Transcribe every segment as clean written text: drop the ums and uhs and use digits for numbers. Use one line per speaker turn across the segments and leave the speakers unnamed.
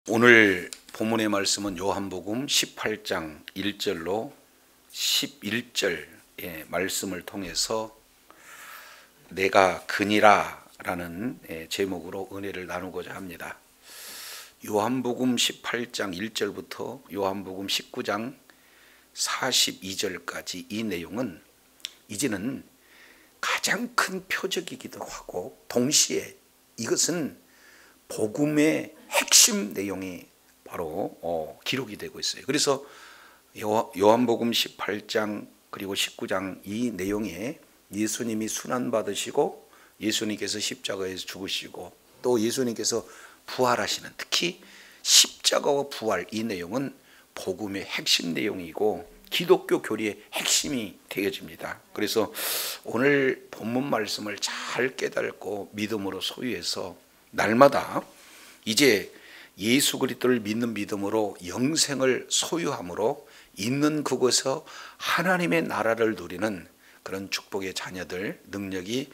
오늘 본문의 말씀은 요한복음 18장 1절로 11절의 말씀을 통해서 내가 그니라 라는 제목으로 은혜를 나누고자 합니다. 요한복음 18장 1절부터 요한복음 19장 42절까지 이 내용은 이제는 가장 큰 표적이기도 하고 동시에 이것은 복음의 핵심 내용이 바로 기록이 되고 있어요. 그래서 요한복음 18장 그리고 19장 이 내용에 예수님이 순환받으시고 예수님께서 십자가에서 죽으시고 또 예수님께서 부활하시는, 특히 십자가와 부활, 이 내용은 복음의 핵심 내용이고 기독교 교리의 핵심이 되어집니다. 그래서 오늘 본문 말씀을 잘 깨닫고 믿음으로 소유해서 날마다 이제 예수 그리스도를 믿는 믿음으로 영생을 소유함으로 있는 그곳에서 하나님의 나라를 누리는 그런 축복의 자녀들, 능력이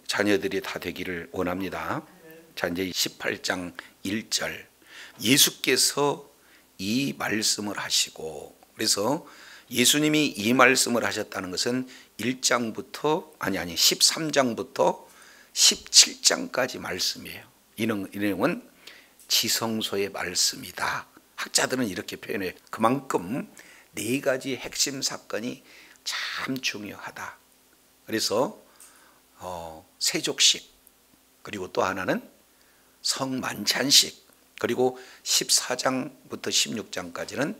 자녀들이 다 되기를 원합니다. 자, 이제 18장 1절, 예수께서 이 말씀을 하시고, 그래서 예수님이 이 말씀을 하셨다는 것은 13장부터 17장까지 말씀이에요. 이 내용은 지성소의 말씀이다. 학자들은 이렇게 표현해요. 그만큼 네 가지 핵심 사건이 참 중요하다. 그래서 세족식, 그리고 또 하나는 성만찬식, 그리고 14장부터 16장까지는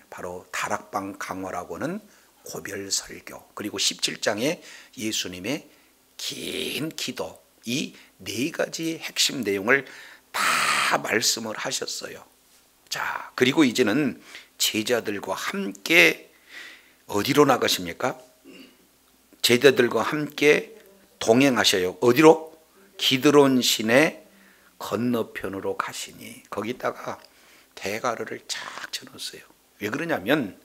바로 다락방 강화라고는 고별 설교, 그리고 17장에 예수님의 긴 기도, 이 네 가지 핵심 내용을 다 말씀을 하셨어요. 자, 그리고 이제는 제자들과 함께 어디로 나가십니까? 제자들과 함께 동행하셔요. 어디로? 기드론 시내 건너편으로 가시니, 거기다가 대가로를 쫙 쳐놓았어요. 왜 그러냐면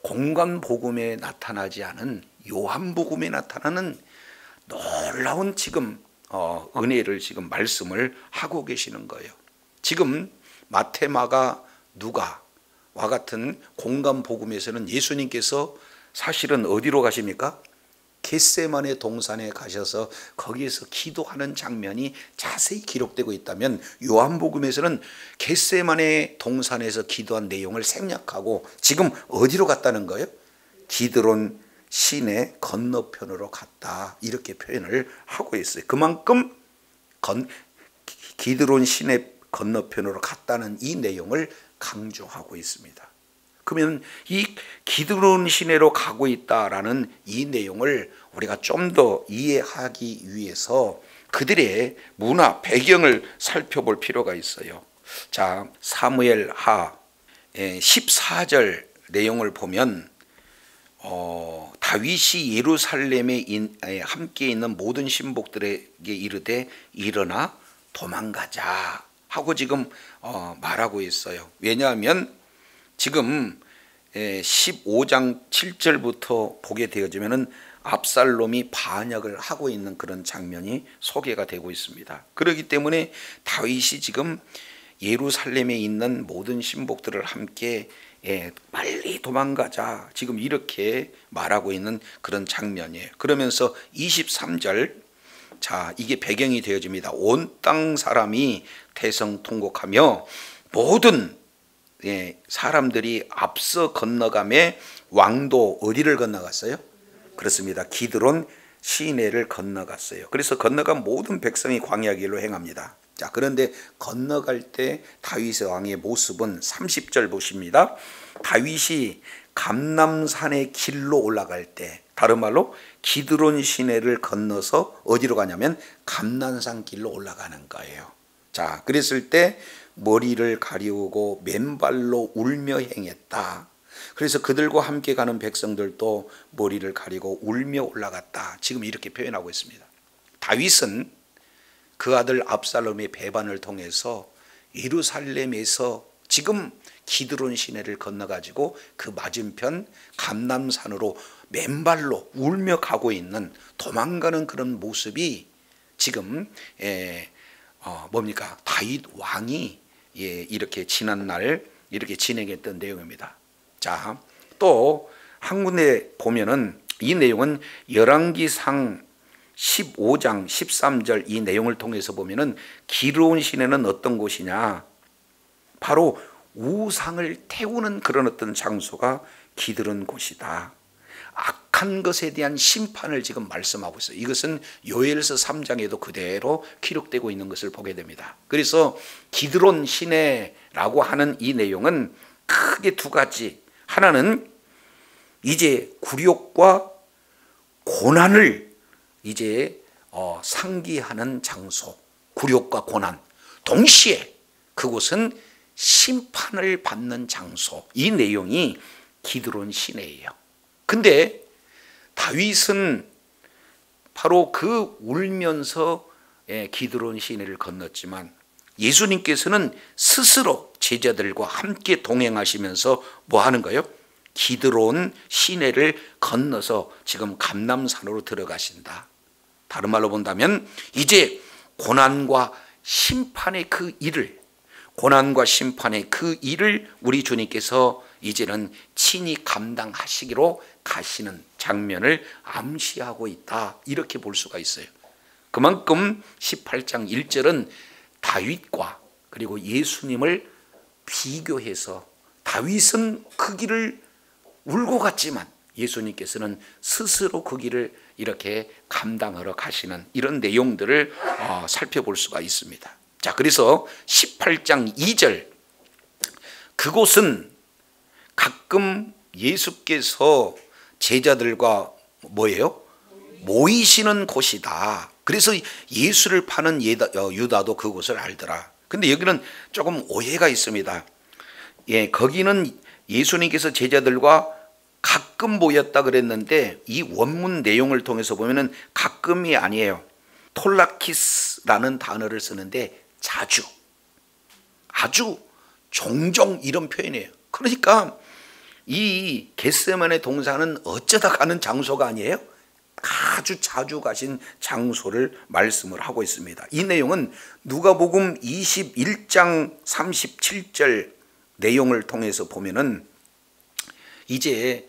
공간 복음에 나타나지 않은 요한복음에 나타나는 놀라운 지금 은혜를 지금 말씀을 하고 계시는 거예요. 지금 마태, 마가, 누가와 같은 공간 복음에서는 예수님께서 사실은 어디로 가십니까? 겟세마네 동산에 가셔서 거기에서 기도하는 장면이 자세히 기록되고 있다면, 요한복음에서는 겟세마네 동산에서 기도한 내용을 생략하고 지금 어디로 갔다는 거예요? 기드론 시내 건너편으로 갔다, 이렇게 표현을 하고 있어요. 그만큼 기드론 시내 건너편으로 갔다는 이 내용을 강조하고 있습니다. 그러면 이 기드론 시내로 가고 있다라는 이 내용을 우리가 좀 더 이해하기 위해서 그들의 문화 배경을 살펴볼 필요가 있어요. 자, 사무엘하 14절 내용을 보면 다윗이 예루살렘에 함께 있는 모든 신복들에게 이르되 일어나 도망가자 하고 지금 말하고 있어요. 왜냐하면 지금 15장 7절부터 보게 되어지면은 압살롬이 반역을 하고 있는 그런 장면이 소개가 되고 있습니다. 그렇기 때문에 다윗이 지금 예루살렘에 있는 모든 신복들을 함께 빨리 도망가자, 지금 이렇게 말하고 있는 그런 장면이에요. 그러면서 23절, 자, 이게 배경이 되어집니다. 온 땅 사람이 대성통곡하며 모든 사람들이 앞서 건너가매 왕도 어디를 건너갔어요? 그렇습니다. 기드론 시내를 건너갔어요. 그래서 건너간 모든 백성이 광야 길로 행합니다. 자, 그런데 건너갈 때 다윗의 왕의 모습은 30절 보십니다. 다윗이 감람산의 길로 올라갈 때, 다른 말로 기드론 시내를 건너서 어디로 가냐면 감람산 길로 올라가는 거예요. 자, 그랬을 때 머리를 가리우고 맨발로 울며 행했다. 그래서 그들과 함께 가는 백성들도 머리를 가리고 울며 올라갔다, 지금 이렇게 표현하고 있습니다. 다윗은 그 아들 압살롬의 배반을 통해서 예루살렘에서 지금 기드론 시내를 건너가지고 그 맞은편 감람산으로 맨발로 울며 가고 있는, 도망가는 그런 모습이 지금 뭡니까? 다윗 왕이 이렇게 지난 날 이렇게 진행했던 내용입니다. 자, 또 한 군데 보면은 이 내용은 열왕기상 15장 13절 이 내용을 통해서 보면은 기드론 시내는 어떤 곳이냐, 바로 우상을 태우는 그런 어떤 장소가 기드론 곳이다. 악한 것에 대한 심판을 지금 말씀하고 있어요. 이것은 요엘서 3장에도 그대로 기록되고 있는 것을 보게 됩니다. 그래서 기드론 시내라고 하는 이 내용은 크게 두 가지. 하나는 이제 굴욕과 고난을 이제 상기하는 장소, 굴욕과 고난. 동시에 그곳은 심판을 받는 장소. 이 내용이 기드론 시내예요. 근데 다윗은 바로 그 울면서 기드론 시내를 건넜지만 예수님께서는 스스로 제자들과 함께 동행하시면서 뭐 하는 거예요? 기드론 시내를 건너서 지금 감람산으로 들어가신다. 다른 말로 본다면 이제 고난과 심판의 그 일을 우리 주님께서 이제는 친히 감당하시기로 가시는 장면을 암시하고 있다. 이렇게 볼 수가 있어요. 그만큼 18장 1절은 다윗과 그리고 예수님을 비교해서 다윗은 그 길을 울고 갔지만 예수님께서는 스스로 그 길을 이렇게 감당하러 가시는 이런 내용들을 살펴볼 수가 있습니다. 자, 그래서 18장 2절, 그곳은 가끔 예수께서 제자들과 뭐예요? 모이시는 곳이다. 그래서 예수를 파는 유다도 그곳을 알더라. 근데 여기는 조금 오해가 있습니다. 거기는 예수님께서 제자들과 가끔 모였다 그랬는데 이 원문 내용을 통해서 보면은 가끔이 아니에요. 톨라키스라는 단어를 쓰는데 자주, 아주, 종종 이런 표현이에요. 그러니까 이 겟세마네 동산은 어쩌다 가는 장소가 아니에요. 아주 자주 가신 장소를 말씀을 하고 있습니다. 이 내용은 누가복음 21장 37절 내용을 통해서 보면은 이제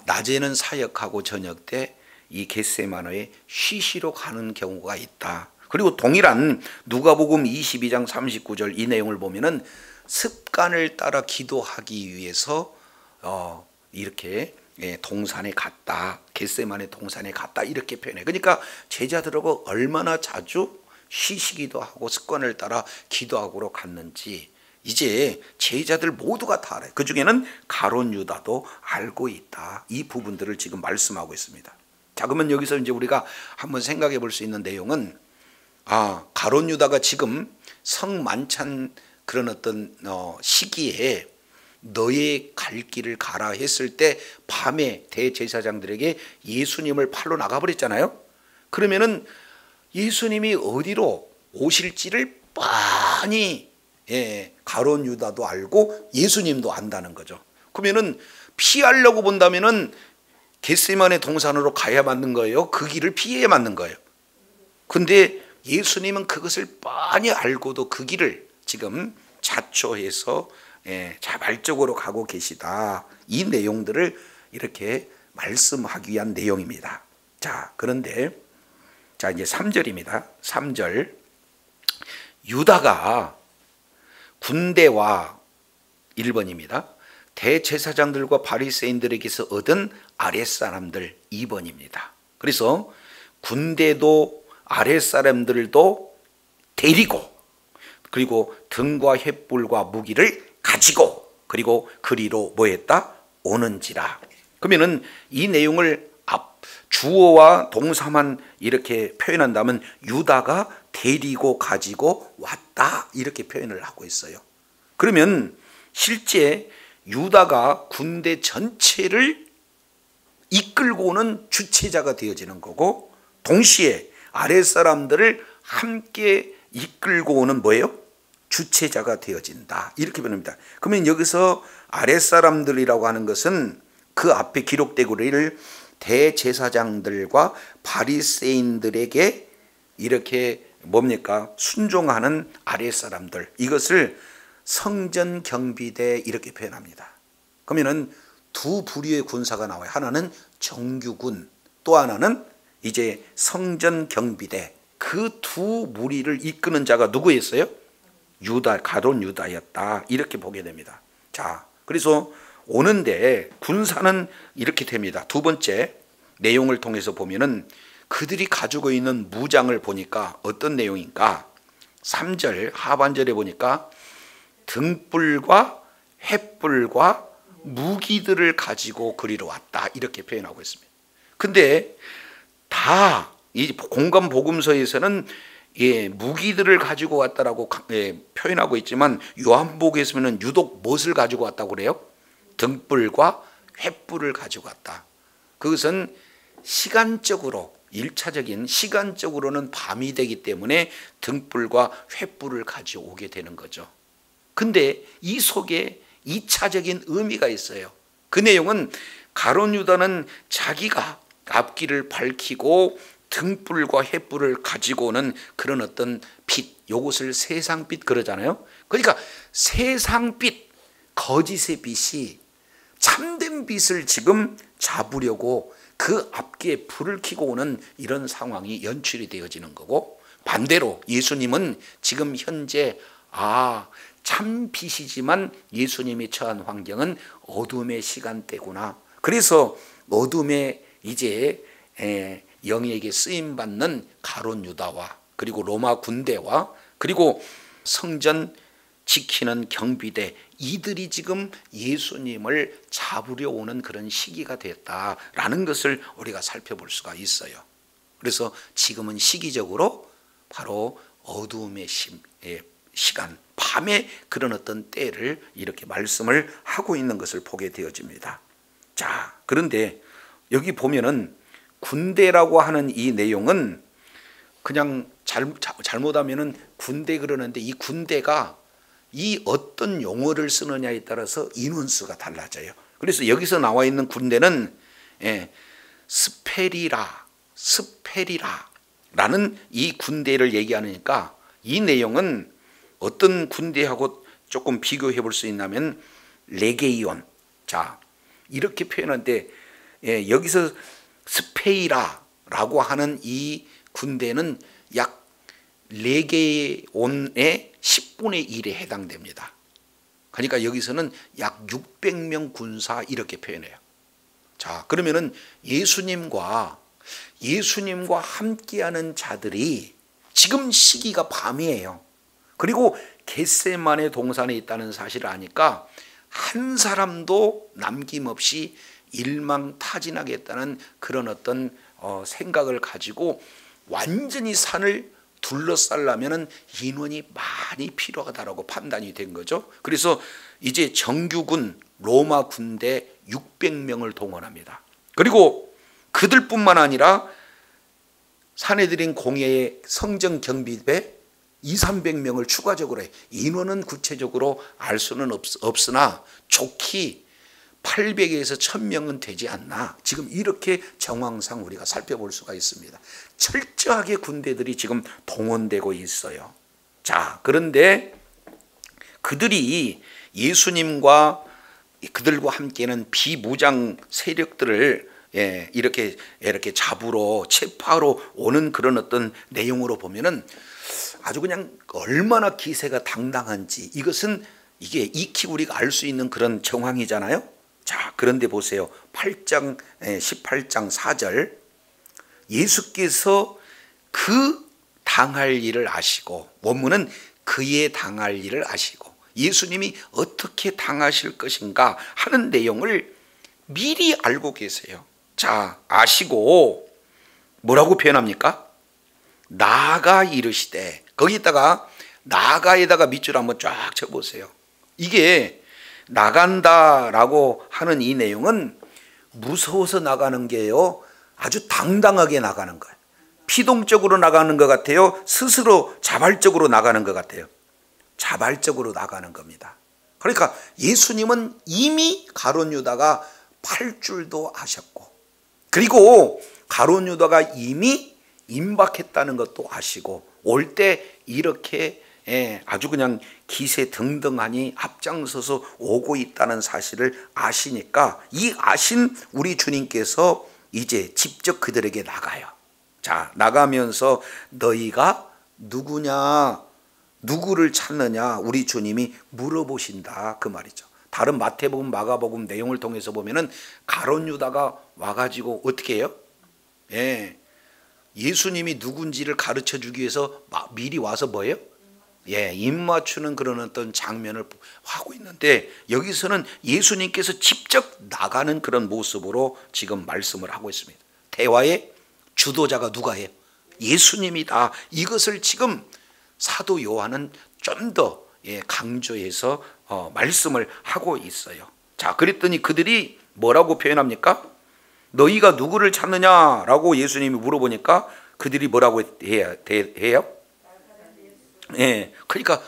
낮에는 사역하고 저녁 때 이 겟세마네에 쉬시러 가는 경우가 있다. 그리고 동일한 누가복음 22장 39절 이 내용을 보면은 습관을 따라 기도하기 위해서 이렇게 동산에 갔다, 겟세마네 동산에 갔다 이렇게 표현해. 그러니까 제자들하고 얼마나 자주 쉬시기도 하고 습관을 따라 기도하고로 갔는지 이제 제자들 모두가 다 알아요. 그 중에는 가룟 유다도 알고 있다. 이 부분들을 지금 말씀하고 있습니다. 자, 그러면 여기서 이제 우리가 한번 생각해 볼 수 있는 내용은 가룟 유다가 지금 성만찬 그런 어떤 시기에 너의 갈 길을 가라 했을 때 밤에 대제사장들에게 예수님을 팔러 나가버렸잖아요. 그러면은 예수님이 어디로 오실지를 뻔히 가룟 유다도 알고 예수님도 안다는 거죠. 그러면은 피하려고 본다면은 겟세마네 동산으로 가야 맞는 거예요? 그 길을 피해야 맞는 거예요? 근데 예수님은 그것을 뻔히 알고도 그 길을 지금 자초해서 자발적으로 가고 계시다. 이 내용들을 이렇게 말씀하기 위한 내용입니다. 자, 그런데 자 이제 3절입니다. 3절, 유다가 군대와 1번입니다. 대제사장들과 바리새인들에게서 얻은 아랫사람들 2번입니다. 그래서 군대도 아랫사람들도 데리고 그리고 등과 횃불과 무기를 가지고 그리고 그리로 뭐 했다? 오는지라. 그러면은 이 내용을 주어와 동사만 이렇게 표현한다면 유다가 데리고 가지고 왔다 이렇게 표현을 하고 있어요. 그러면 실제 유다가 군대 전체를 이끌고 오는 주체자가 되어지는 거고 동시에 아랫사람들을 함께 이끌고 오는 뭐예요? 주체자가 되어진다. 이렇게 표현합니다. 그러면 여기서 아랫사람들이라고 하는 것은 그 앞에 기록되고 있을 대제사장들과 바리새인들에게 이렇게 뭡니까? 순종하는 아랫사람들. 이것을 성전 경비대 이렇게 표현합니다. 그러면은 두 부류의 군사가 나와요. 하나는 정규군, 또 하나는 이제 성전 경비대. 그 두 무리를 이끄는 자가 누구였어요? 유다, 가룟 유다였다. 이렇게 보게 됩니다. 자, 그래서 오는데 군사는 이렇게 됩니다. 두 번째 내용을 통해서 보면은 그들이 가지고 있는 무장을 보니까 어떤 내용인가? 3절 하반절에 보니까 등불과 횃불과 무기들을 가지고 그리로 왔다. 이렇게 표현하고 있습니다. 근데 다 이 공간 복음서에서는 무기들을 가지고 왔다라고 표현하고 있지만 요한복음에서는 유독 무엇을 가지고 왔다고 그래요? 등불과 횃불을 가지고 왔다. 그것은 시간적으로 1차적인 시간적으로는 밤이 되기 때문에 등불과 횃불을 가지고 오게 되는 거죠. 근데 이 속에 2차적인 의미가 있어요. 그 내용은 가룟 유다는 자기가 앞길을 밝히고 등불과 횃불을 가지고 오는 그런 어떤 빛, 요것을 세상빛 그러잖아요. 그러니까 세상빛, 거짓의 빛이 참된 빛을 지금 잡으려고 그 앞에 불을 켜고 오는 이런 상황이 연출이 되어지는 거고, 반대로 예수님은 지금 현재 참 빛이지만 예수님이 처한 환경은 어둠의 시간대구나. 그래서 어둠의 이제 영에게 쓰임받는 가룟 유다와 그리고 로마 군대와 그리고 성전 지키는 경비대, 이들이 지금 예수님을 잡으려 오는 그런 시기가 됐다라는 것을 우리가 살펴볼 수가 있어요. 그래서 지금은 시기적으로 바로 어두움의 시간, 밤에 그런 어떤 때를 이렇게 말씀을 하고 있는 것을 보게 되어집니다. 자, 그런데 여기 보면은 군대라고 하는 이 내용은 그냥 잘못하면은 군대 그러는데, 이 군대가 이 어떤 용어를 쓰느냐에 따라서 인원수가 달라져요. 그래서 여기서 나와 있는 군대는 스페리라라는 이 군대를 얘기하니까, 이 내용은 어떤 군대하고 조금 비교해 볼 수 있냐면 레게이온. 자, 이렇게 표현하는데 여기서 스페이라라고 하는 이 군대는 약 레게온의 10분의 1에 해당됩니다. 그러니까 여기서는 약 600명 군사 이렇게 표현해요. 자, 그러면은 예수님과 함께하는 자들이 지금 시기가 밤이에요. 그리고 겟세마네 동산에 있다는 사실을 아니까 한 사람도 남김없이 일망타진하겠다는 그런 어떤 생각을 가지고 완전히 산을 둘러싸려면 인원이 많이 필요하다라고 판단이 된 거죠. 그래서 이제 정규군 로마 군대 600명을 동원합니다. 그리고 그들뿐만 아니라 사내들인 공예의 성전 경비대 200~300명을 추가적으로 해. 인원은 구체적으로 알 수는 없으나 좋기 800에서 1000명은 되지 않나, 지금 이렇게 정황상 우리가 살펴볼 수가 있습니다. 철저하게 군대들이 지금 동원되고 있어요. 자, 그런데 그들이 예수님과 그들과 함께는 비무장 세력들을 이렇게 잡으러 체포하러 오는 그런 어떤 내용으로 보면은 아주 그냥 얼마나 기세가 당당한지 이게 익히 우리가 알 수 있는 그런 정황이잖아요. 자, 그런데 보세요. 18장 4절, 예수께서 그 당할 일을 아시고, 원문은 그의 당할 일을 아시고 예수님이 어떻게 당하실 것인가 하는 내용을 미리 알고 계세요. 자, 아시고 뭐라고 표현합니까? 나가 이르시되, 거기다가 나가에다가 밑줄 한번 쫙 쳐보세요. 이게 나간다라고 하는 이 내용은 무서워서 나가는 게요, 아주 당당하게 나가는 거예요. 피동적으로 나가는 것 같아요? 스스로 자발적으로 나가는 것 같아요? 자발적으로 나가는 겁니다. 그러니까 예수님은 이미 가룟 유다가 팔 줄도 아셨고, 그리고 가룟 유다가 이미 임박했다는 것도 아시고 올 때 이렇게 아주 그냥 기세등등하니 앞장서서 오고 있다는 사실을 아시니까 이 아신 우리 주님께서 이제 직접 그들에게 나가요. 자, 나가면서 너희가 누구냐, 누구를 찾느냐 우리 주님이 물어보신다 그 말이죠. 다른 마태복음, 마가복음 내용을 통해서 보면은 가룟 유다가 와가지고 어떻게 해요? 예수님이 누군지를 가르쳐 주기 위해서 미리 와서 뭐예요? 입 맞추는 그런 어떤 장면을 하고 있는데 여기서는 예수님께서 직접 나가는 그런 모습으로 지금 말씀을 하고 있습니다. 대화의 주도자가 누가예요? 예수님이다. 이것을 지금 사도 요한은 좀 더 강조해서 말씀을 하고 있어요. 자, 그랬더니 그들이 뭐라고 표현합니까? 너희가 누구를 찾느냐라고 예수님이 물어보니까 그들이 뭐라고 해요? 그러니까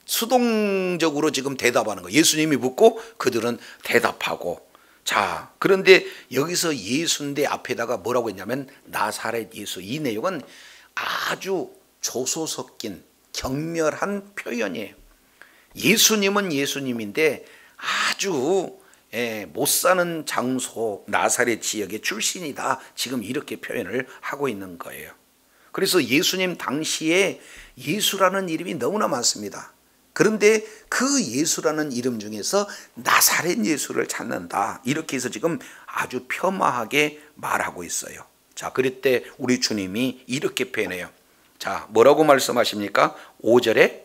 수동적으로 지금 대답하는 거예요. 예수님이 묻고 그들은 대답하고. 자, 그런데 여기서 예수인데 앞에다가 뭐라고 했냐면 나사렛 예수. 이 내용은 아주 조소 섞인 격렬한 표현이에요. 예수님은 예수님인데 아주 못 사는 장소 나사렛 지역의 출신이다. 지금 이렇게 표현을 하고 있는 거예요. 그래서 예수님 당시에 예수라는 이름이 너무나 많습니다. 그런데 그 예수라는 이름 중에서 나사렛 예수를 찾는다. 이렇게 해서 지금 아주 폄하하게 말하고 있어요. 자, 그럴 때 우리 주님이 이렇게 표현해요. 자, 뭐라고 말씀하십니까? 5절에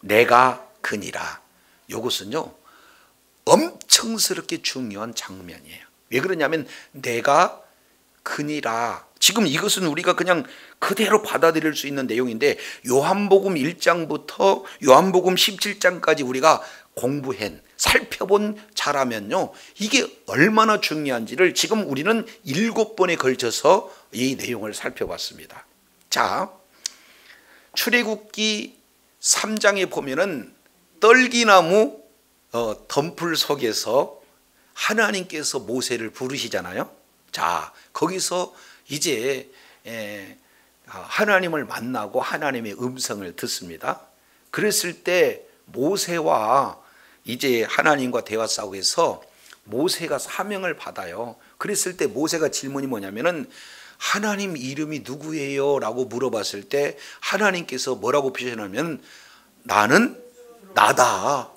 내가 그니라. 이것은요 엄청스럽게 중요한 장면이에요. 왜 그러냐면 내가 그니라. 지금 이것은 우리가 그냥 그대로 받아들일 수 있는 내용인데 요한복음 1장부터 요한복음 17장까지 우리가 공부한 살펴본 자라면요 이게 얼마나 중요한지를 지금 우리는 7번에 걸쳐서 이 내용을 살펴봤습니다. 자, 출애굽기 3장에 보면은 떨기나무 덤불 속에서 하나님께서 모세를 부르시잖아요. 자, 거기서 이제 하나님을 만나고 하나님의 음성을 듣습니다. 그랬을 때 모세와 이제 하나님과 대화 싸움에서 모세가 사명을 받아요. 그랬을 때 모세가 질문이 뭐냐면은 하나님 이름이 누구예요? 라고 물어봤을 때 하나님께서 뭐라고 표현하면 나는 나다.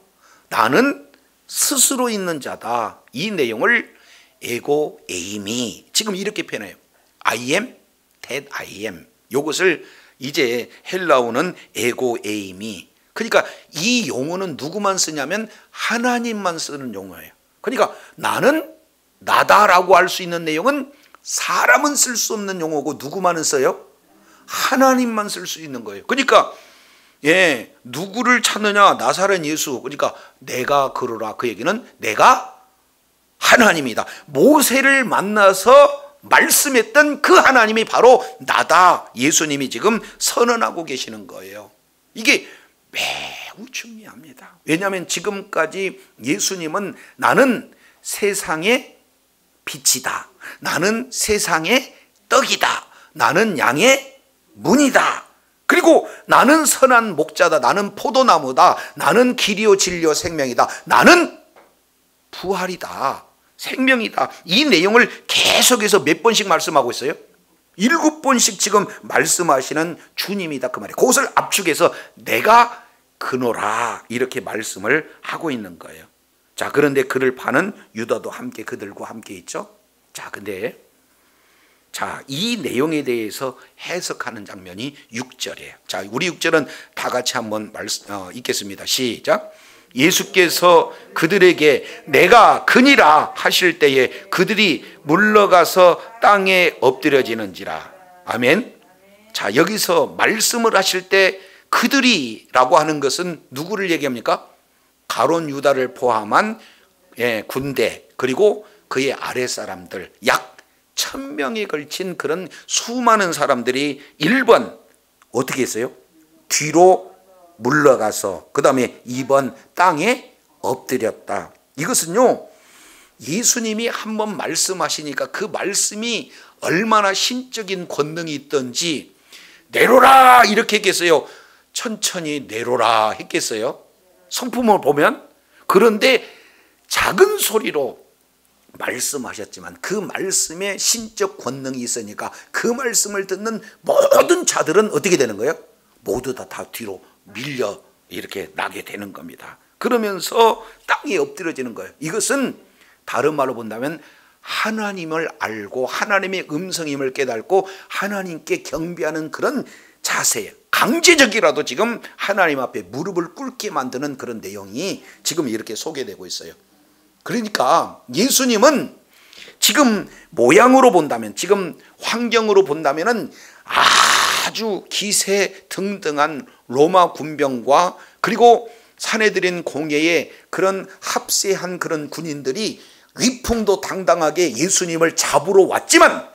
나는 스스로 있는 자다. 이 내용을 에고 에이미 지금 이렇게 표현해요. I am that I am. 이것을 이제 헬라어는 에고 에이미. 그러니까 이 용어는 누구만 쓰냐면 하나님만 쓰는 용어예요. 그러니까 나는 나다라고 할 수 있는 내용은 사람은 쓸 수 없는 용어고 누구만은 써요? 하나님만 쓸 수 있는 거예요. 그러니까 누구를 찾느냐? 나사렛 예수. 그러니까 내가 그러라. 그 얘기는 내가 하나님이다. 모세를 만나서 말씀했던 그 하나님이 바로 나다. 예수님이 지금 선언하고 계시는 거예요. 이게 매우 중요합니다. 왜냐하면 지금까지 예수님은 나는 세상의 빛이다. 나는 세상의 떡이다. 나는 양의 문이다. 그리고 나는 선한 목자다. 나는 포도나무다. 나는 길이요 진리요 생명이다. 나는 부활이다. 생명이다. 이 내용을 계속해서 몇 번씩 말씀하고 있어요? 7번씩 지금 말씀하시는 주님이다 그 말이에요. 그것을 압축해서 내가 그노라 이렇게 말씀을 하고 있는 거예요. 자, 그런데 그를 파는 유다도 함께 그들과 함께 있죠. 자, 근데 이 내용에 대해서 해석하는 장면이 6절이에요. 자, 우리 6절은 다 같이 한번 읽겠습니다. 시작. 예수께서 그들에게 내가 그니라 하실 때에 그들이 물러가서 땅에 엎드려지는지라. 아멘. 자, 여기서 말씀을 하실 때 그들이라고 하는 것은 누구를 얘기합니까? 가룟 유다를 포함한 군대 그리고 그의 아래 사람들 약 1000명에 걸친 그런 수많은 사람들이 1번 어떻게 했어요? 뒤로 물러가서 그 다음에 2번 땅에 엎드렸다. 이것은요 예수님이 한번 말씀하시니까 그 말씀이 얼마나 신적인 권능이 있던지 내려라 이렇게 했겠어요. 천천히 내로라 했겠어요? 성품을 보면. 그런데 작은 소리로 말씀하셨지만 그 말씀에 신적 권능이 있으니까 그 말씀을 듣는 모든 자들은 어떻게 되는 거예요? 모두 다 뒤로 밀려 이렇게 나게 되는 겁니다. 그러면서 땅에 엎드려지는 거예요. 이것은 다른 말로 본다면 하나님을 알고 하나님의 음성임을 깨닫고 하나님께 경배하는 그런 자세예요. 강제적이라도 지금 하나님 앞에 무릎을 꿇게 만드는 그런 내용이 지금 이렇게 소개되고 있어요. 그러니까 예수님은 지금 모양으로 본다면, 지금 환경으로 본다면은 아주 기세 등등한 로마 군병과 그리고 사내들인 공예의 그런 합세한 그런 군인들이 위풍도 당당하게 예수님을 잡으러 왔지만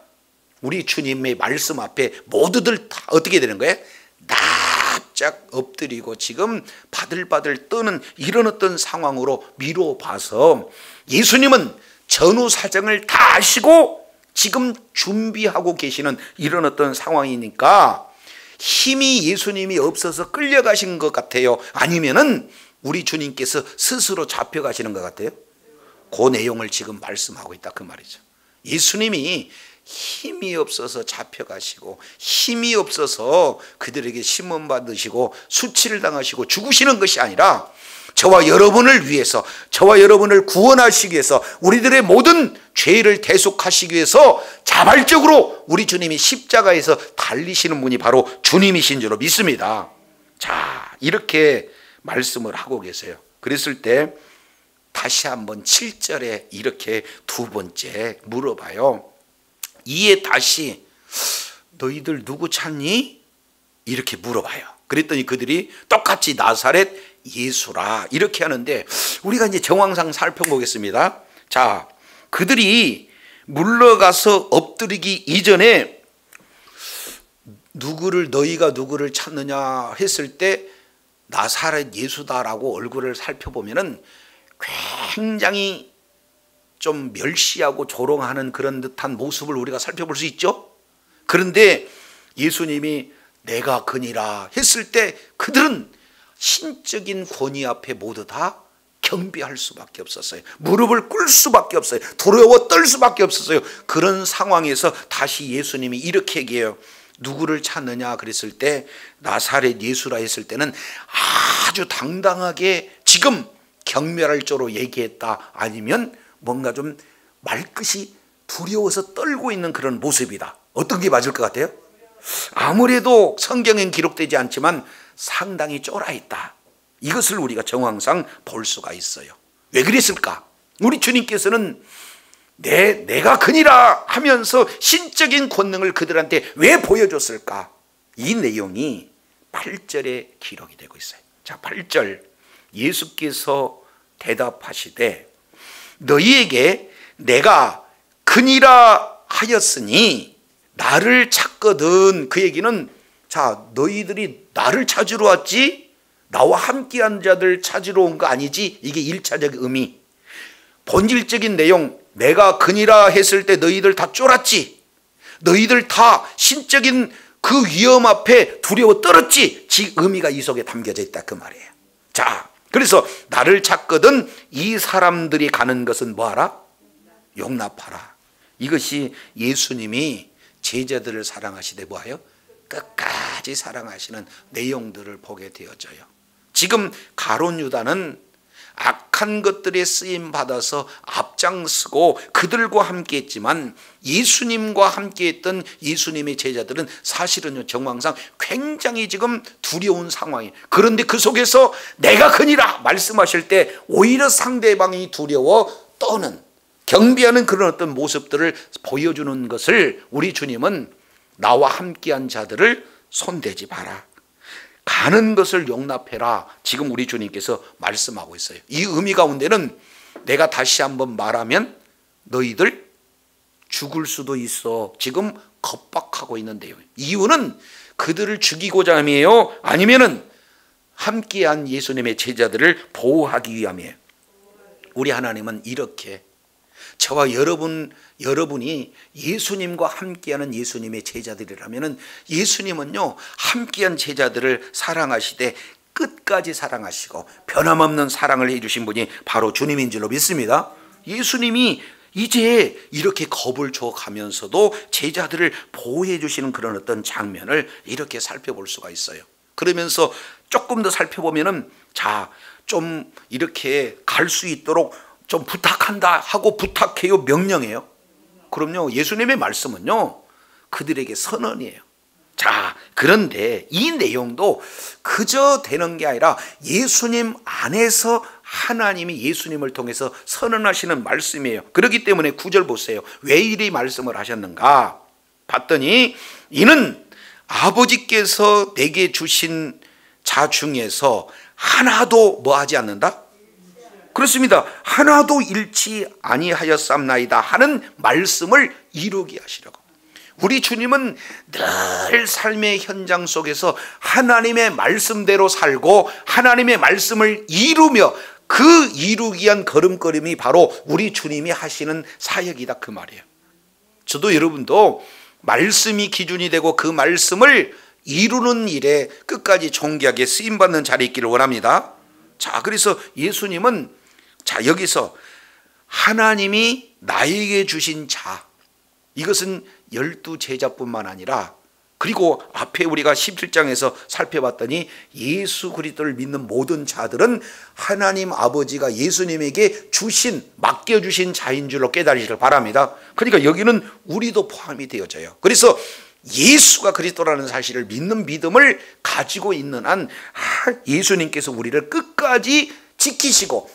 우리 주님의 말씀 앞에 모두들 다 어떻게 되는 거예요? 납작 엎드리고 지금 바들바들 떠는 이런 어떤 상황으로 미뤄 봐서 예수님은 전후 사정을 다 아시고 지금 준비하고 계시는 이런 어떤 상황이니까 힘이 예수님이 없어서 끌려가신 것 같아요? 아니면은 우리 주님께서 스스로 잡혀가시는 것 같아요? 그 내용을 지금 말씀하고 있다 그 말이죠. 예수님이 힘이 없어서 잡혀가시고 힘이 없어서 그들에게 심문 받으시고 수치를 당하시고 죽으시는 것이 아니라 저와 여러분을 위해서, 저와 여러분을 구원하시기 위해서, 우리들의 모든 죄를 대속하시기 위해서 자발적으로 우리 주님이 십자가에서 달리시는 분이 바로 주님이신 줄로 믿습니다. 자, 이렇게 말씀을 하고 계세요. 그랬을 때 다시 한번 7절에 이렇게 두 번째 물어봐요. 이에 다시 너희들 누구 찾니? 이렇게 물어봐요. 그랬더니 그들이 똑같이 나사렛 예수라 이렇게 하는데 우리가 이제 정황상 살펴보겠습니다. 자, 그들이 물러가서 엎드리기 이전에 너희가 누구를 찾느냐 했을 때 나사렛 예수다라고 얼굴을 살펴보면은 굉장히 좀 멸시하고 조롱하는 그런 듯한 모습을 우리가 살펴볼 수 있죠. 그런데 예수님이 내가 그니라 했을 때 그들은 신적인 권위 앞에 모두 다 경배할 수밖에 없었어요. 무릎을 꿇을 수밖에 없어요. 두려워 떨 수밖에 없었어요. 그런 상황에서 다시 예수님이 이렇게 얘기해요. 누구를 찾느냐 그랬을 때 나사렛 예수라 했을 때는 아주 당당하게 지금 경멸할 조로 얘기했다, 아니면 뭔가 좀 말끝이 두려워서 떨고 있는 그런 모습이다. 어떤 게 맞을 것 같아요? 아무래도 성경엔 기록되지 않지만 상당히 쫄아있다. 이것을 우리가 정황상 볼 수가 있어요. 왜 그랬을까? 우리 주님께서는 내가 그니라 하면서 신적인 권능을 그들한테 왜 보여줬을까? 이 내용이 8절에 기록이 되고 있어요. 자, 8절 예수께서 대답하시되 너희에게 내가 그니라 하였으니 나를 찾거든. 그 얘기는 자, 너희들이 나를 찾으러 왔지 나와 함께한 자들 찾으러 온 거 아니지. 이게 1차적 의미. 본질적인 내용, 내가 그니라 했을 때 너희들 다 쫄았지. 너희들 다 신적인 그 위험 앞에 두려워 떨었지. 즉 의미가 이 속에 담겨져 있다 그 말이에요. 자, 그래서 나를 찾거든 이 사람들이 가는 것은 뭐하라? 용납하라. 이것이 예수님이 제자들을 사랑하시되 뭐하여? 끝까지 사랑하시는 내용들을 보게 되어져요. 지금 가룟 유다는 악한 것들에 쓰임 받아서 앞장서고 그들과 함께 했지만 예수님과 함께 했던 예수님의 제자들은 사실은 정황상 굉장히 지금 두려운 상황이에요. 그런데 그 속에서 내가 그니라 말씀하실 때 오히려 상대방이 두려워 떠는, 경비하는 그런 어떤 모습들을 보여주는 것을 우리 주님은 나와 함께한 자들을 손대지 마라, 가는 것을 용납해라, 지금 우리 주님께서 말씀하고 있어요. 이 의미 가운데는 내가 다시 한번 말하면 너희들 죽을 수도 있어 지금 겁박하고 있는 내용이에요. 이유는 그들을 죽이고자 함이에요? 아니면은 함께한 예수님의 제자들을 보호하기 위함이에요? 우리 하나님은 이렇게 저와 여러분이 예수님과 함께하는 예수님의 제자들이라면 예수님은요, 함께한 제자들을 사랑하시되 끝까지 사랑하시고 변함없는 사랑을 해주신 분이 바로 주님인 줄로 믿습니다. 예수님이 이제 이렇게 겁을 줘가면서도 제자들을 보호해 주시는 그런 어떤 장면을 이렇게 살펴볼 수가 있어요. 그러면서 조금 더 살펴보면은, 자, 좀 이렇게 갈 수 있도록 좀 부탁한다 하고 부탁해요, 명령해요? 그럼요, 예수님의 말씀은요, 그들에게 선언이에요. 자, 그런데 이 내용도 그저 되는 게 아니라 예수님 안에서 하나님이 예수님을 통해서 선언하시는 말씀이에요. 그렇기 때문에 9절 보세요. 왜 이리 말씀을 하셨는가 봤더니, 이는 아버지께서 내게 주신 자 중에서 하나도 뭐 하지 않는다? 그렇습니다. 하나도 잃지 아니하였삼나이다 하는 말씀을 이루게 하시려고. 우리 주님은 늘 삶의 현장 속에서 하나님의 말씀대로 살고 하나님의 말씀을 이루며 그 이루기 위한 걸음걸음이 바로 우리 주님이 하시는 사역이다, 그 말이에요. 저도 여러분도 말씀이 기준이 되고 그 말씀을 이루는 일에 끝까지 존귀하게 쓰임받는 자리에 있기를 원합니다. 자, 그래서 예수님은, 자, 여기서 하나님이 나에게 주신 자, 이것은 12제자뿐만 아니라, 그리고 앞에 우리가 17장에서 살펴봤더니 예수 그리스도를 믿는 모든 자들은 하나님 아버지가 예수님에게 주신, 맡겨주신 자인 줄로 깨달으시길 바랍니다. 그러니까 여기는 우리도 포함이 되어져요. 그래서 예수가 그리스도라는 사실을 믿는 믿음을 가지고 있는 한 예수님께서 우리를 끝까지 지키시고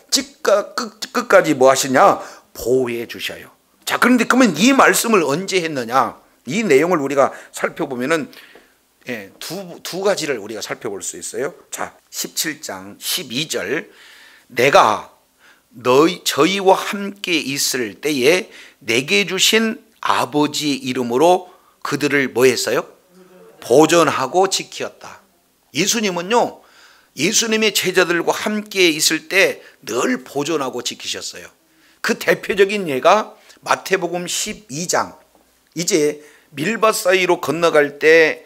끝까지 뭐 하시냐? 보호해 주셔요. 자, 그런데 그러면 이 말씀을 언제 했느냐? 이 내용을 우리가 살펴보면은 두 가지를 우리가 살펴볼 수 있어요. 자, 17장 12절, 내가 저희와 함께 있을 때에 내게 주신 아버지 이름으로 그들을 뭐 했어요? 보존하고 지키었다. 예수님은요, 예수님의 제자들과 함께 있을 때 늘 보존하고 지키셨어요. 그 대표적인 예가 마태복음 12장, 이제 밀밭 사이로 건너갈 때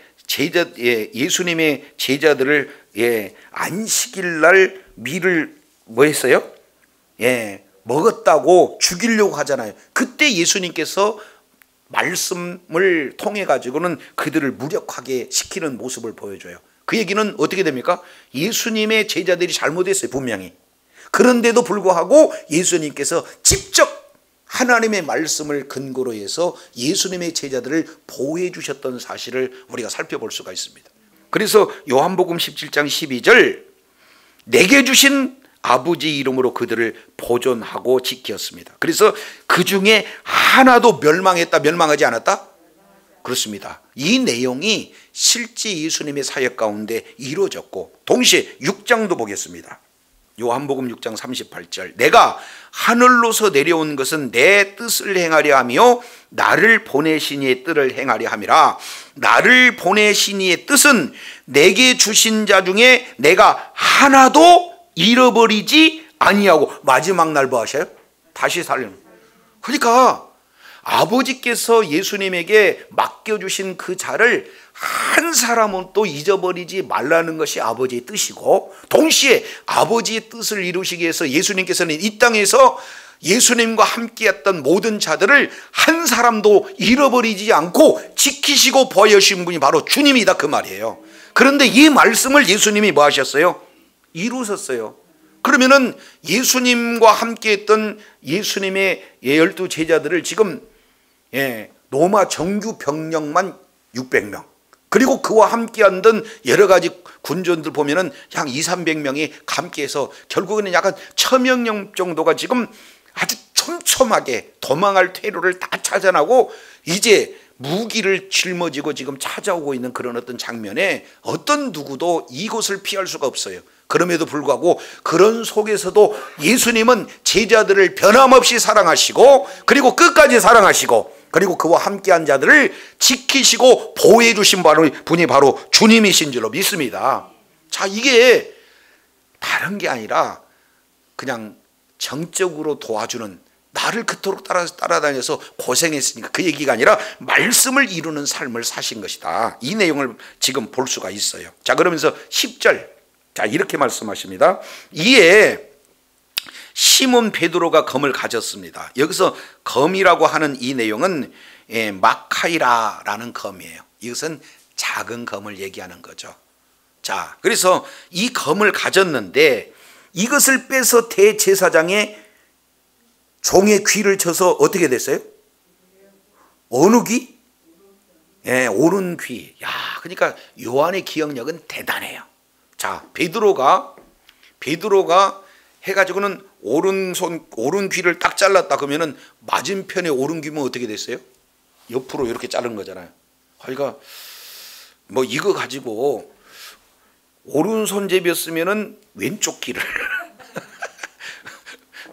예수님의 제자들을 안식일 밀을 뭐 했어요? 먹었다고 죽이려고 하잖아요. 그때 예수님께서 말씀을 통해 가지고는 그들을 무력하게 시키는 모습을 보여줘요. 그 얘기는 어떻게 됩니까? 예수님의 제자들이 잘못했어요, 분명히. 그런데도 불구하고 예수님께서 직접 하나님의 말씀을 근거로 해서 예수님의 제자들을 보호해 주셨던 사실을 우리가 살펴볼 수가 있습니다. 그래서 요한복음 17장 12절, 내게 주신 아버지 이름으로 그들을 보존하고 지켰습니다. 그래서 그 중에 하나도 멸망했다, 멸망하지 않았다? 그렇습니다. 이 내용이 실제 예수님의 사역 가운데 이루어졌고, 동시에 6장도 보겠습니다. 요한복음 6장 38절, 내가 하늘로서 내려온 것은 내 뜻을 행하려 하며 나를 보내신 이의 뜻을 행하려 함이라. 나를 보내신 이의 뜻은 내게 주신 자 중에 내가 하나도 잃어버리지 아니하고, 마지막 날 뭐 하셔요? 다시 살리는. 그러니까 아버지께서 예수님에게 맡겨주신 그 자를 한 사람은 또 잊어버리지 말라는 것이 아버지의 뜻이고, 동시에 아버지의 뜻을 이루시기 위해서 예수님께서는 이 땅에서 예수님과 함께했던 모든 자들을 한 사람도 잃어버리지 않고 지키시고 보여주신 분이 바로 주님이다, 그 말이에요. 그런데 이 말씀을 예수님이 뭐 하셨어요? 이루셨어요. 그러면은 예수님과 함께했던 예수님의 12제자들을 지금 로마 정규 병력만 600명, 그리고 그와 함께하던 여러 가지 군전들 보면은 한 200~300명이 함께해서 결국에는 약간 1000명 정도가 지금 아주 촘촘하게 도망할 퇴로를 다 찾아나고 이제 무기를 짊어지고 지금 찾아오고 있는 그런 어떤 장면에 어떤 누구도 이곳을 피할 수가 없어요. 그럼에도 불구하고 그런 속에서도 예수님은 제자들을 변함없이 사랑하시고, 그리고 끝까지 사랑하시고, 그리고 그와 함께한 자들을 지키시고 보호해 주신 분이 바로 주님이신 줄로 믿습니다. 자, 이게 다른 게 아니라 그냥 정적으로 도와주는 나를 그토록 따라다녀서 고생했으니까 그 얘기가 아니라 말씀을 이루는 삶을 사신 것이다. 이 내용을 지금 볼 수가 있어요. 자, 그러면서 10절, 자, 이렇게 말씀하십니다. 이에 시몬 베드로가 검을 가졌습니다. 여기서 검이라고 하는 이 내용은 마카이라라는 검이에요. 이것은 작은 검을 얘기하는 거죠. 자, 그래서 이 검을 가졌는데 이것을 빼서 대제사장의 종의 귀를 쳐서 어떻게 됐어요? 어느 귀? 오른 귀. 야, 그러니까 요한의 기억력은 대단해요. 자, 베드로가 해가지고는 오른 귀를 딱 잘랐다 그러면은 맞은편에 오른 귀면 어떻게 됐어요? 옆으로 이렇게 자른 거잖아요. 그러니까 뭐 이거 가지고 오른손잡이였으면은 왼쪽 귀를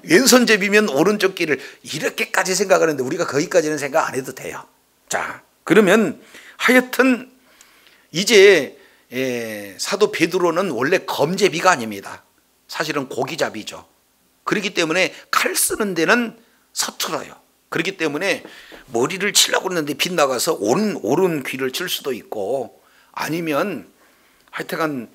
왼손잡이면 오른쪽 귀를 이렇게까지 생각하는데 우리가 거기까지는 생각 안 해도 돼요. 자, 그러면 하여튼 이제 사도 베드로는 원래 검제비가 아닙니다. 사실은 고기잡이죠. 그렇기 때문에 칼 쓰는 데는 서툴어요. 그렇기 때문에 머리를 치려고 했는데 빗나가서 오른 귀를 칠 수도 있고 아니면 하여튼간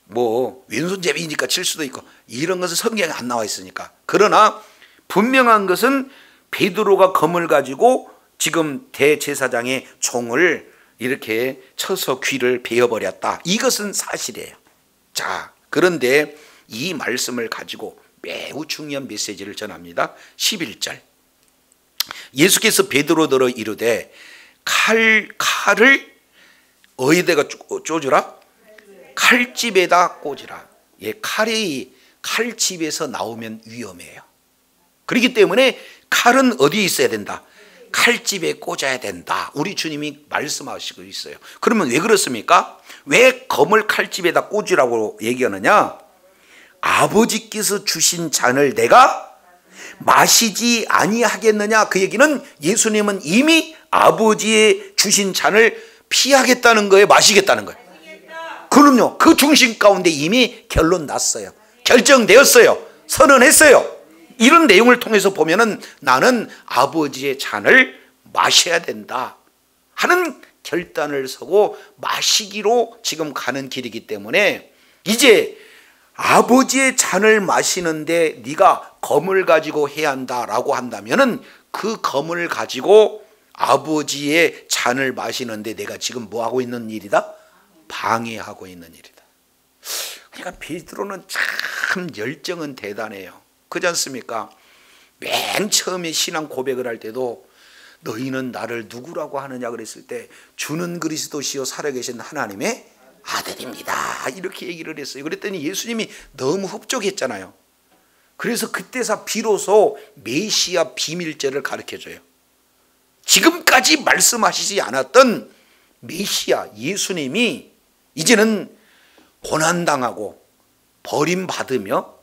뭐 왼손잡이니까 칠 수도 있고 이런 것은 성경에 안 나와 있으니까. 그러나 분명한 것은 베드로가 검을 가지고 지금 대제사장의 총을 이렇게 쳐서 귀를 베어버렸다. 이것은 사실이에요. 자, 그런데 이 말씀을 가지고 매우 중요한 메시지를 전합니다. 11절, 예수께서 베드로더러 이르되 칼을 어디다가 쪼주라? 칼집에다 꽂으라. 칼이 칼집에서 나오면 위험해요. 그렇기 때문에 칼은 어디에 있어야 된다? 칼집에 꽂아야 된다. 우리 주님이 말씀하시고 있어요. 그러면 왜 그렇습니까? 왜 검을 칼집에다 꽂으라고 얘기하느냐? 아버지께서 주신 잔을 내가 마시지 아니하겠느냐? 그 얘기는 예수님은 이미 아버지의 주신 잔을 피하겠다는 거예요? 마시겠다는 거예요? 그럼요. 그 중심 가운데 이미 결론 났어요. 결정되었어요. 선언했어요. 이런 내용을 통해서 보면은 나는 아버지의 잔을 마셔야 된다 하는 결단을 서고 마시기로 지금 가는 길이기 때문에 이제 아버지의 잔을 마시는데 네가 검을 가지고 해야 한다라고 한다면은 그 검을 가지고 아버지의 잔을 마시는데 내가 지금 뭐하고 있는 일이다? 방해하고 있는 일이다. 그러니까 베드로는 참 열정은 대단해요. 그렇지 않습니까? 맨 처음에 신앙 고백을 할 때도 너희는 나를 누구라고 하느냐 그랬을 때 주는 그리스도시요 살아계신 하나님의 아들입니다 이렇게 얘기를 했어요. 그랬더니 예수님이 너무 흡족했잖아요. 그래서 그때서 비로소 메시아 비밀제를 가르쳐줘요. 지금까지 말씀하시지 않았던 메시아 예수님이 이제는 고난당하고 버림받으며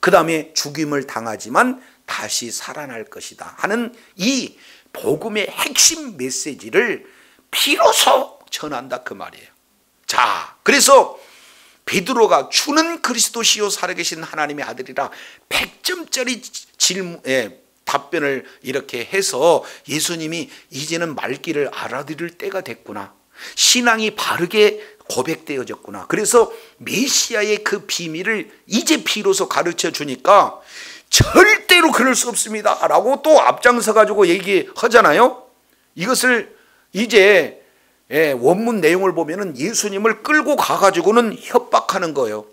그 다음에 죽임을 당하지만 다시 살아날 것이다 하는 이 복음의 핵심 메시지를 비로소 전한다 그 말이에요. 자, 그래서 베드로가 주는 그리스도시요 살아계신 하나님의 아들이라 100점짜리 답변을 이렇게 해서 예수님이 이제는 말귀를 알아들을 때가 됐구나. 신앙이 바르게 고백되어졌구나. 그래서 메시아의 그 비밀을 이제 비로소 가르쳐 주니까 절대로 그럴 수 없습니다 라고 또 앞장서 가지고 얘기하잖아요. 이것을 이제 원문 내용을 보면은 예수님을 끌고 가가지고는 협박하는 거예요.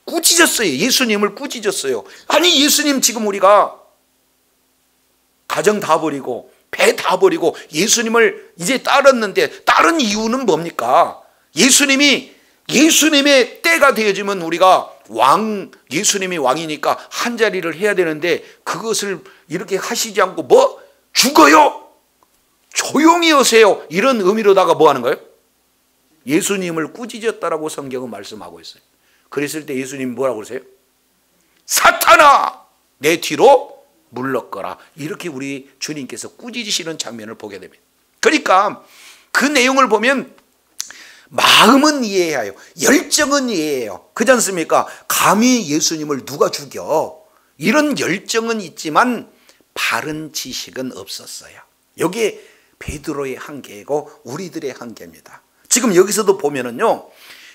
꾸짖었어요. 예수님을 꾸짖었어요. 아니 예수님 지금 우리가 가정 다 버리고 배 다 버리고 예수님을 이제 따랐는데 따른 이유는 뭡니까? 예수님의 때가 되어지면 우리가 예수님이 왕이니까 한 자리를 해야 되는데 그것을 이렇게 하시지 않고 뭐 죽어요? 조용히 하세요. 이런 의미로다가 뭐 하는 거예요? 예수님을 꾸짖었다라고 성경은 말씀하고 있어요. 그랬을 때 예수님이 뭐라고 그러세요? 사탄아 내 뒤로 물러거라. 이렇게 우리 주님께서 꾸짖으시는 장면을 보게 됩니다. 그러니까 그 내용을 보면 마음은 이해해요. 열정은 이해해요. 그렇지 않습니까? 감히 예수님을 누가 죽여? 이런 열정은 있지만 바른 지식은 없었어요. 이게 베드로의 한계이고 우리들의 한계입니다. 지금 여기서도 보면은요,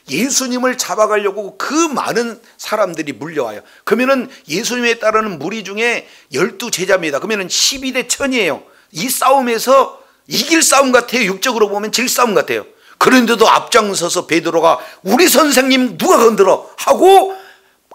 예수님을 잡아가려고 그 많은 사람들이 물려와요. 그러면은 예수님에 따르는 무리 중에 12제자입니다. 그러면은 12대 1000이에요. 이 싸움에서 이길 싸움 같아요. 육적으로 보면 질 싸움 같아요. 그런데도 앞장서서 베드로가 우리 선생님 누가 건드려 하고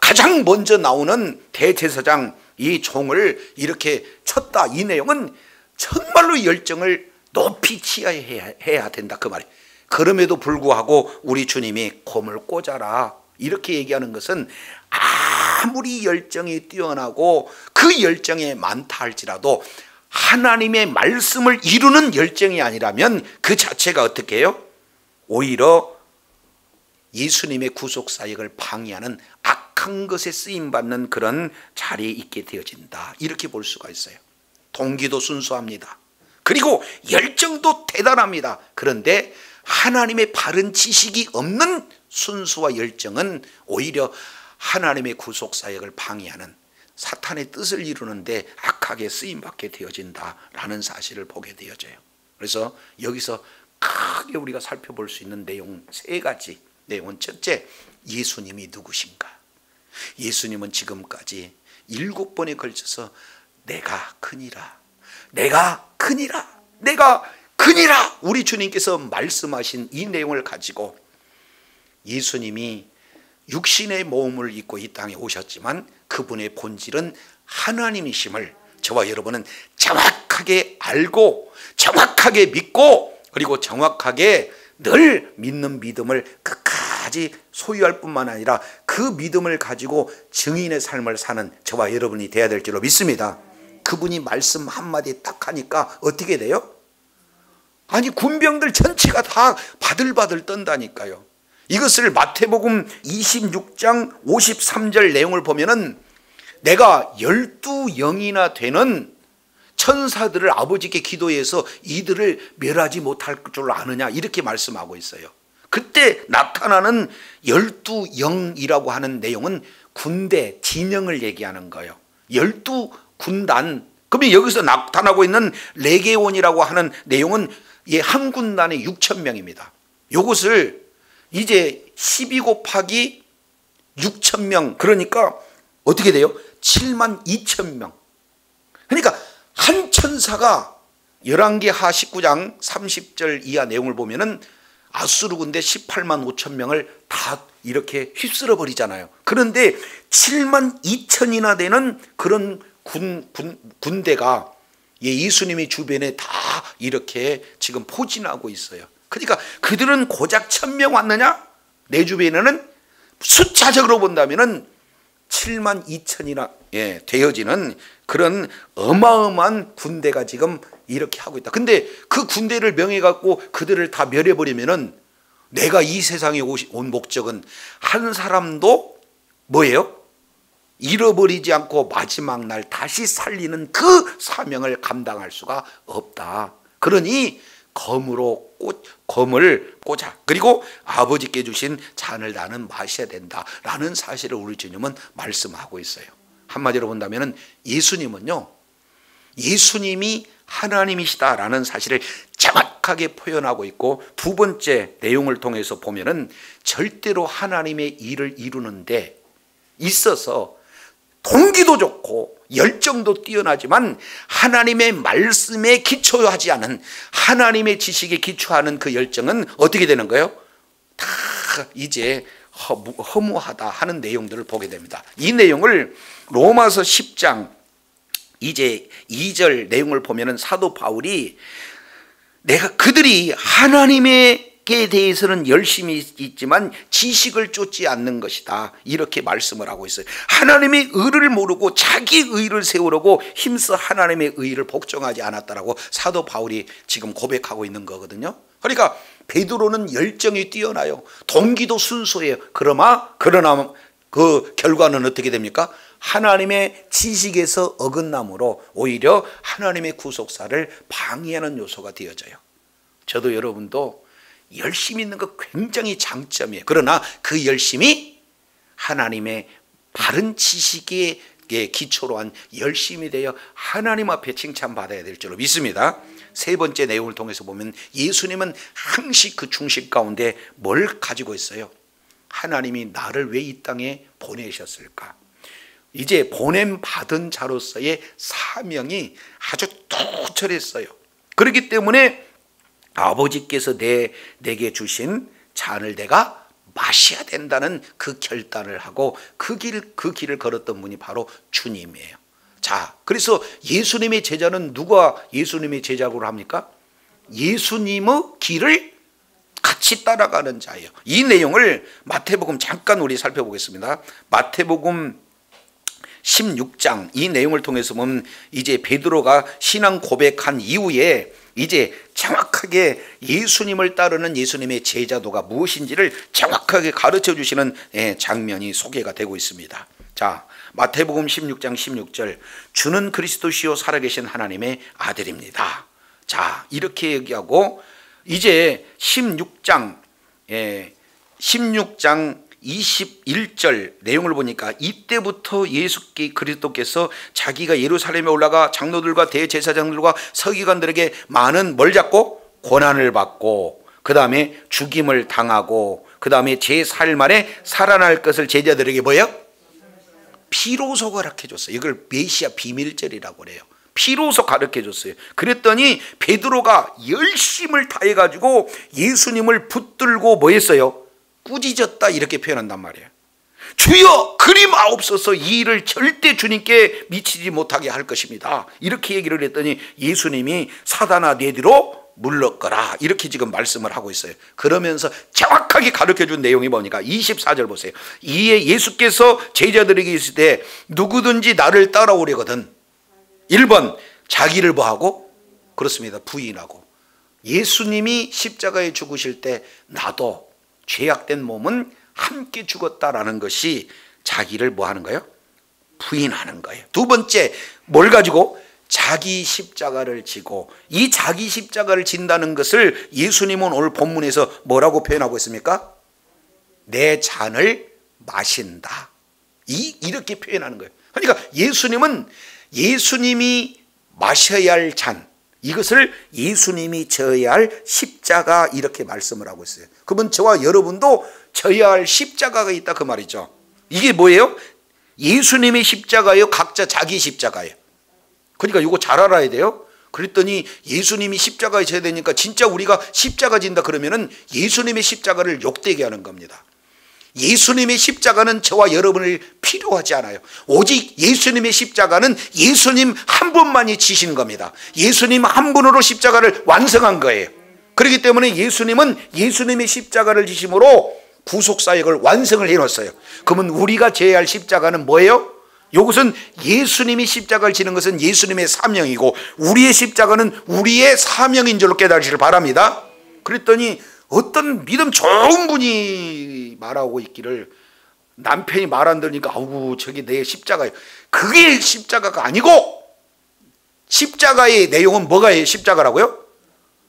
가장 먼저 나오는 대제사장 이 종을 이렇게 쳤다. 이 내용은 정말로 열정을 높이 취해야 된다 그 말이에요. 그럼에도 불구하고 우리 주님이 곰을 꽂아라 이렇게 얘기하는 것은 아무리 열정이 뛰어나고 그 열정에 많다 할지라도 하나님의 말씀을 이루는 열정이 아니라면 그 자체가 어떻게 해요? 오히려 예수님의 구속사역을 방해하는 악한 것에 쓰임받는 그런 자리에 있게 되어진다, 이렇게 볼 수가 있어요. 동기도 순수합니다. 그리고 열정도 대단합니다. 그런데 하나님의 바른 지식이 없는 순수와 열정은 오히려 하나님의 구속사역을 방해하는 사탄의 뜻을 이루는데 악하게 쓰임받게 되어진다라는 사실을 보게 되어져요. 그래서 여기서 크게 우리가 살펴볼 수 있는 내용 3가지 내용은, 첫째, 예수님이 누구신가. 예수님은 지금까지 7번에 걸쳐서 내가 크니라, 내가 크니라, 내가 크니라, 우리 주님께서 말씀하신 이 내용을 가지고 예수님이 육신의 몸을 입고 이 땅에 오셨지만 그분의 본질은 하나님이심을 저와 여러분은 정확하게 알고 정확하게 믿고 그리고 정확하게 늘 믿는 믿음을 끝까지 소유할 뿐만 아니라 그 믿음을 가지고 증인의 삶을 사는 저와 여러분이 되어야 될 줄로 믿습니다. 그분이 말씀 한마디 딱 하니까 어떻게 돼요? 아니, 군병들 전체가 다 바들바들 떤다니까요. 이것을 마태복음 26장 53절 내용을 보면은 내가 12영이나 되는 천사들을 아버지께 기도해서 이들을 멸하지 못할 줄 아느냐, 이렇게 말씀하고 있어요. 그때 나타나는 12영이라고 하는 내용은 군대, 진영을 얘기하는 거예요. 12군단. 그러면 여기서 나타나고 있는 레게온이라고 하는 내용은 한 군단에 6,000명입니다. 이것을 이제 12 곱하기 6,000명, 그러니까 어떻게 돼요? 72,000명. 그러니까 한 천사가 열왕기하 19장 30절 이하 내용을 보면은 아수르 군대 18만 5천 명을 다 이렇게 휩쓸어 버리잖아요. 그런데 72,000이나 되는 그런 군대가 예수님의 주변에 다 이렇게 지금 포진하고 있어요. 그러니까 그들은 고작 1,000명 왔느냐? 내 주변에는 숫자적으로 본다면은 72,000이나 되어지는 그런 어마어마한 군대가 지금 이렇게 하고 있다. 근데 그 군대를 명해 갖고 그들을 다 멸해버리면은 내가 이 세상에 온 목적은 한 사람도 뭐예요? 잃어버리지 않고 마지막 날 다시 살리는 그 사명을 감당할 수가 없다. 그러니 검을 꽂아, 그리고 아버지께 주신 잔을 나는 마셔야 된다라는 사실을 우리 주님은 말씀하고 있어요. 한마디로 본다면 예수님은요, 예수님이 하나님이시다라는 사실을 정확하게 표현하고 있고, 두 번째 내용을 통해서 보면은 절대로 하나님의 일을 이루는데 있어서 동기도 좋고 열정도 뛰어나지만 하나님의 말씀에 기초하지 않은, 하나님의 지식에 기초하는 그 열정은 어떻게 되는 거예요? 다 이제 허무하다 하는 내용들을 보게 됩니다. 이 내용을 로마서 10장 이제 2절 내용을 보면은 사도 바울이 그들이 하나님의 에 대해서는 열심히 있지만 지식을 쫓지 않는 것이다, 이렇게 말씀을 하고 있어요. 하나님의 의를 모르고 자기 의를 세우려고 힘써 하나님의 의를 복종하지 않았다라고 사도 바울이 지금 고백하고 있는 거거든요. 그러니까 베드로는 열정이 뛰어나요. 동기도 순수해요. 그러나 그 결과는 어떻게 됩니까? 하나님의 지식에서 어긋남으로 오히려 하나님의 구속사를 방해하는 요소가 되어져요. 저도 여러분도 열심히 있는 거 굉장히 장점이에요. 그러나 그 열심이 하나님의 바른 지식에 기초로 한 열심히 되어 하나님 앞에 칭찬받아야 될 줄로 믿습니다. 세 번째 내용을 통해서 보면 예수님은 항시 그 중심 가운데 뭘 가지고 있어요? 하나님이 나를 왜 이 땅에 보내셨을까? 이제 보냄 받은 자로서의 사명이 아주 투철했어요. 그렇기 때문에 아버지께서 내게 주신 잔을 내가 마셔야 된다는 그 결단을 하고 그 길을 걸었던 분이 바로 주님이에요. 자, 그래서 예수님의 제자는 누가 예수님의 제자로 합니까? 예수님의 길을 같이 따라가는 자예요. 이 내용을 마태복음 잠깐 우리 살펴보겠습니다. 마태복음 16장 이 내용을 통해서 보면 이제 베드로가 신앙 고백한 이후에 이제 정확하게 예수님을 따르는 예수님의 제자도가 무엇인지를 정확하게 가르쳐 주시는 장면이 소개가 되고 있습니다. 자, 마태복음 16장 16절, 주는 그리스도시요 살아계신 하나님의 아들입니다. 자, 이렇게 얘기하고 이제 16장 21절 내용을 보니까 이때부터 그리스도께서 자기가 예루살렘에 올라가 장로들과 대제사장들과 서기관들에게 많은 뭘 잡고 고난을 받고 그 다음에 죽임을 당하고 그 다음에 제4일 만에 살아날 것을 제자들에게 뭐예요? 비로소 가르쳐 줬어요. 이걸 메시아 비밀절이라고 그래요. 비로소 가르쳐 줬어요. 그랬더니 베드로가 열심을 다해가지고 예수님을 붙들고 뭐 했어요? 꾸짖었다 이렇게 표현한단 말이에요. 주여 그리 마옵소서, 이 일을 절대 주님께 미치지 못하게 할 것입니다. 이렇게 얘기를 했더니 예수님이 사단아 내 뒤로 물러거라 이렇게 지금 말씀을 하고 있어요. 그러면서 정확하게 가르쳐준 내용이 뭐니까 24절 보세요. 이에 예수께서 제자들에게 있을 때 누구든지 나를 따라오려거든 1번 자기를 뭐하고? 그렇습니다. 부인하고. 예수님이 십자가에 죽으실 때 나도 죄악된 몸은 함께 죽었다라는 것이 자기를 뭐 하는 거예요? 부인하는 거예요. 두 번째 뭘 가지고? 자기 십자가를 지고, 이 자기 십자가를 진다는 것을 예수님은 오늘 본문에서 뭐라고 표현하고 있습니까? 내 잔을 마신다. 이렇게 표현하는 거예요. 그러니까 예수님이 마셔야 할 잔, 이것을 예수님이 져야 할 십자가 이렇게 말씀을 하고 있어요. 그러면 저와 여러분도 져야 할 십자가가 있다 그 말이죠. 이게 뭐예요? 예수님의 십자가예요? 각자 자기 십자가예요? 그러니까 이거 잘 알아야 돼요. 그랬더니 예수님이 십자가에 져야 되니까 진짜 우리가 십자가 진다 그러면은 예수님의 십자가를 욕되게 하는 겁니다. 예수님의 십자가는 저와 여러분을 필요하지 않아요. 오직 예수님의 십자가는 예수님 한 분만이 지신 겁니다. 예수님 한 분으로 십자가를 완성한 거예요. 그렇기 때문에 예수님은 예수님의 십자가를 지심으로 구속사역을 완성을 해놓았어요. 그러면 우리가 져야 할 십자가는 뭐예요? 이것은 예수님이 십자가를 지는 것은 예수님의 사명이고 우리의 십자가는 우리의 사명인 줄로 깨달으시길 바랍니다. 그랬더니 어떤 믿음 좋은 분이 말하고 있기를, 남편이 말 안 들으니까 아우 저게 내 십자가예요. 그게 십자가가 아니고, 십자가의 내용은 뭐가 십자가라고요?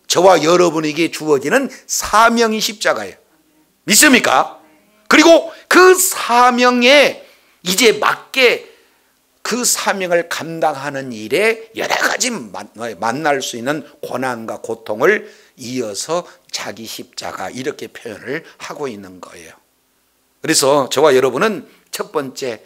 저와 여러분에게 주어지는 사명이 십자가예요. 믿습니까? 그리고 그 사명에 이제 맞게 그 사명을 감당하는 일에 여러 가지 만날 수 있는 고난과 고통을 이어서 자기 십자가 이렇게 표현을 하고 있는 거예요. 그래서 저와 여러분은 첫 번째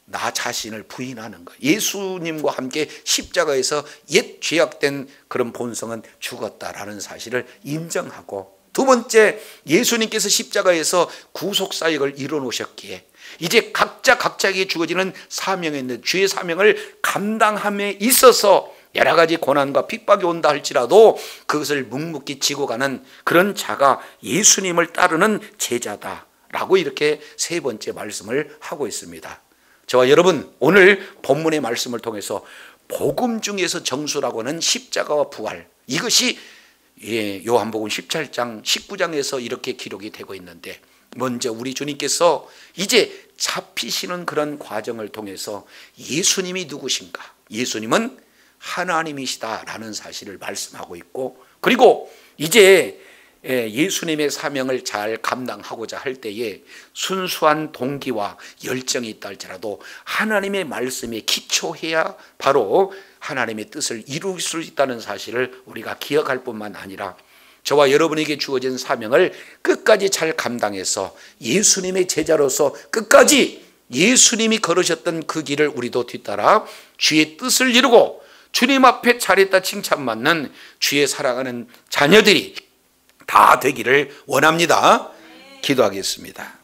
나 자신을 부인하는 거예요. 예수님과 함께 십자가에서 옛 죄악된 그런 본성은 죽었다라는 사실을 인정하고, 두 번째 예수님께서 십자가에서 구속사역을 이뤄놓으셨기에 이제 각자에게 주어지는 사명이 있는데 주의 사명을 감당함에 있어서 여러 가지 고난과 핍박이 온다 할지라도 그것을 묵묵히 지고 가는 그런 자가 예수님을 따르는 제자다라고 이렇게 세 번째 말씀을 하고 있습니다. 저와 여러분 오늘 본문의 말씀을 통해서 복음 중에서 정수라고 하는 십자가와 부활, 이것이 요한복음 17장 19장에서 이렇게 기록이 되고 있는데, 먼저 우리 주님께서 이제 잡히시는 그런 과정을 통해서 예수님이 누구신가? 예수님은 하나님이시다라는 사실을 말씀하고 있고, 그리고 이제 예수님의 사명을 잘 감당하고자 할 때에 순수한 동기와 열정이 있다 할지라도 하나님의 말씀에 기초해야 바로 하나님의 뜻을 이룰 수 있다는 사실을 우리가 기억할 뿐만 아니라 저와 여러분에게 주어진 사명을 끝까지 잘 감당해서 예수님의 제자로서 끝까지 예수님이 걸으셨던 그 길을 우리도 뒤따라 주의 뜻을 이루고 주님 앞에 잘했다 칭찬받는 주의 사랑하는 자녀들이 다 되기를 원합니다. 기도하겠습니다.